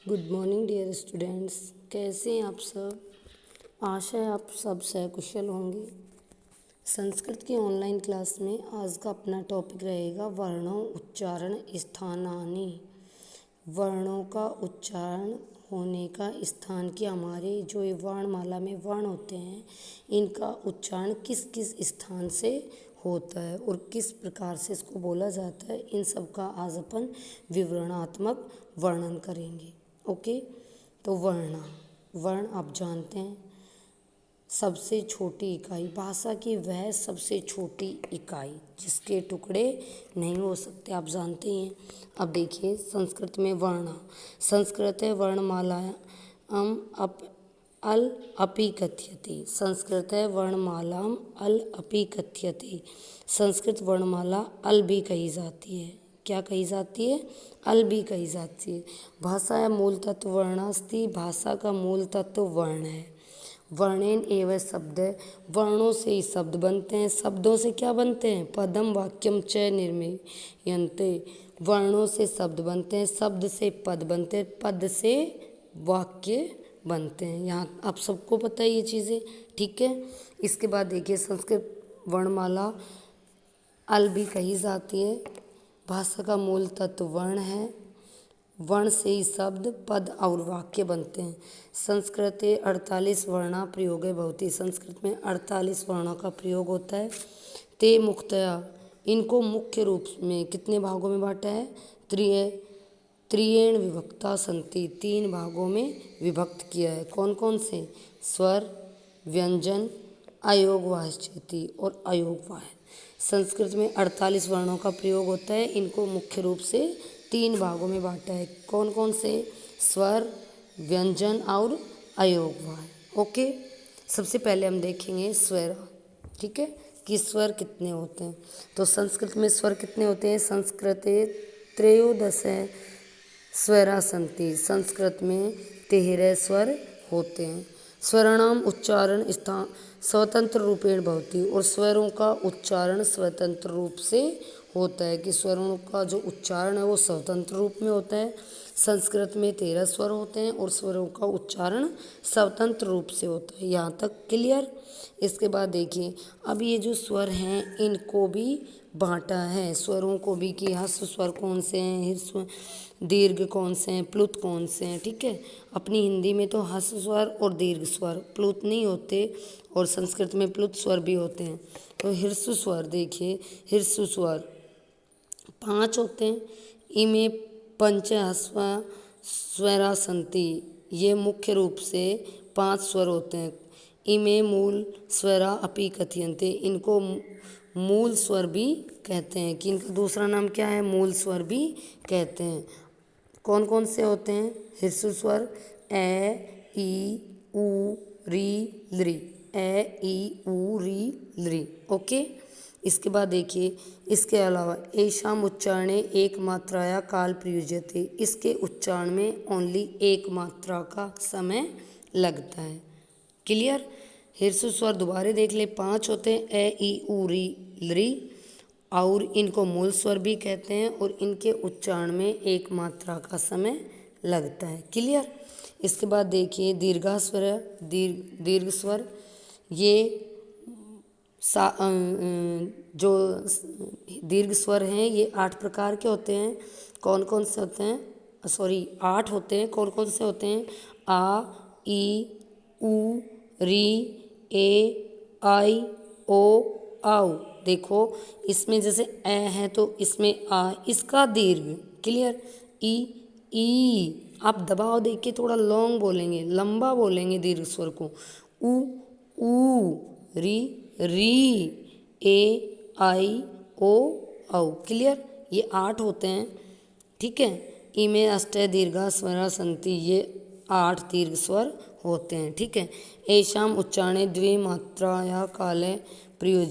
Good morning dear students. कैसे हैं आप सब? आशा है आप सब सकुशल होंगे। संस्कृत की ऑनलाइन क्लास में आज का अपना टॉपिक रहेगा वर्णों उच्चारण स्थानानि। वर्णों का उच्चारण होने का स्थान की हमारे जो ये वर्णमाला में वर्ण होते हैं इनका उच्चारण किस किस स्थान से होता है और किस प्रकार से इसको बोला जाता है, इन सब का आज अपन विवरणात्मक वर्णन करेंगे। ओके, तो वर्ण आप जानते हैं सबसे छोटी इकाई, भाषा की वह सबसे छोटी इकाई जिसके टुकड़े नहीं हो सकते, आप जानते ही हैं। अब देखिए संस्कृत में संस्कृत है वर्णमाला अल अपि कथ्यते। संस्कृत है वर्णमालाम अल अपि कथ्यते। संस्कृत वर्णमाला अल भी कही जाती है। क्या कही जाती है? अल भी कही जाती है। भाषा है मूल तत्व वर्णास्ति। भाषा का मूल तत्व वर्ण है। वर्णेन एवं शब्द, वर्णों से ही शब्द बनते हैं। शब्दों से क्या बनते हैं? पदम वाक्यम च निर्मीयन्ते। वर्णों से शब्द बनते हैं, शब्द से पद बनते हैं, पद से वाक्य बनते हैं। यहाँ आप सबको पता है ये चीज़ें, ठीक है। इसके बाद देखिए संस्कृत वर्णमाला अल भी कही जाती है। भाषा का मूल तत्व वर्ण है। वर्ण से ही शब्द, पद और वाक्य बनते हैं। संस्कृत 48 वर्णा प्रयोग भवति। संस्कृत में 48 वर्णों का प्रयोग होता है। ते मुख्यतया, इनको मुख्य रूप में कितने भागों में बांटा है? त्रियेण विभक्ता संति। 3 भागों में विभक्त किया है। कौन कौन से? स्वर, व्यंजन, अयोगवाच्यति और अयोगवाह। संस्कृत में 48 वर्णों का प्रयोग होता है। इनको मुख्य रूप से 3 भागों में बांटा है। कौन कौन से? स्वर, व्यंजन और अयोगवाह। ओके, सबसे पहले हम देखेंगे स्वर, ठीक है, कि स्वर कितने होते हैं। तो संस्कृत में स्वर कितने होते हैं? संस्कृत 13 स्वरा संति। संस्कृत में 13 स्वर होते हैं। स्वराणाम उच्चारण स्थान स्वतंत्र रूपेण भवति। और स्वरों का उच्चारण स्वतंत्र रूप से होता है, कि स्वरों का जो उच्चारण है वो स्वतंत्र रूप में होता है। संस्कृत में 13 स्वर होते हैं और स्वरों का उच्चारण स्वतंत्र रूप से होता है। यहाँ तक क्लियर? इसके बाद देखिए अब ये जो स्वर हैं इनको भी बांटा है, स्वरों को भी, कि ह्रस्व स्वर कौन से हैं, ह्रस्व दीर्घ कौन से हैं, प्लुत कौन से हैं, ठीक है। अपनी हिंदी में तो ह्रस्व स्वर और दीर्घ स्वर, प्लुत नहीं होते, और संस्कृत में प्लुत स्वर भी होते हैं। तो ह्रस्व स्वर देखिए, ह्रस्व स्वर 5 होते हैं। इमे पंच ह्रस्व स्वरा संति। ये मुख्य रूप से 5 स्वर होते हैं। इमे मूल स्वरा अपि कथ्यन्ते। इनको मूल स्वर भी कहते हैं, कि इनका दूसरा नाम क्या है? मूल स्वर भी कहते हैं। कौन कौन से होते हैं? ह्रस्व स्वर ए, ई, उ, री, लृ। ए, ई, उ, री, लृ। ओके, इसके बाद देखिए इसके अलावा एषाम उच्चारणे एक मात्राया काल प्रयुज्यते। इसके उच्चारण में ओनली एक मात्रा का समय लगता है। क्लियर? ह्रस्व स्वर दोबारा देख ले, 5 होते हैं, ए, ई, उ, री, लृ, और इनको मूल स्वर भी कहते हैं और इनके उच्चारण में एक मात्रा का समय लगता है। क्लियर? इसके बाद देखिए दीर्घ स्वर, ये जो दीर्घ स्वर हैं ये 8 प्रकार के होते हैं। कौन कौन से होते हैं? 8 होते हैं। कौन कौन से होते हैं? आ, ई, उ, री, ए, आई, ओ, औ। देखो इसमें जैसे ए है तो इसमें आ, इसका दीर्घ। क्लियर? ई, आप दबाव देके थोड़ा लॉन्ग बोलेंगे, लंबा बोलेंगे दीर्घ स्वर को। उ, री, ए, आई, ओ, औ। क्लियर? ये 8 होते हैं, ठीक है। इमे अष्टय दीर्घा स्वरा संति। ये 8 दीर्घ स्वर होते हैं, ठीक है। एषाम उच्चारणे द्वे मात्राया काले प्रयुज्यते।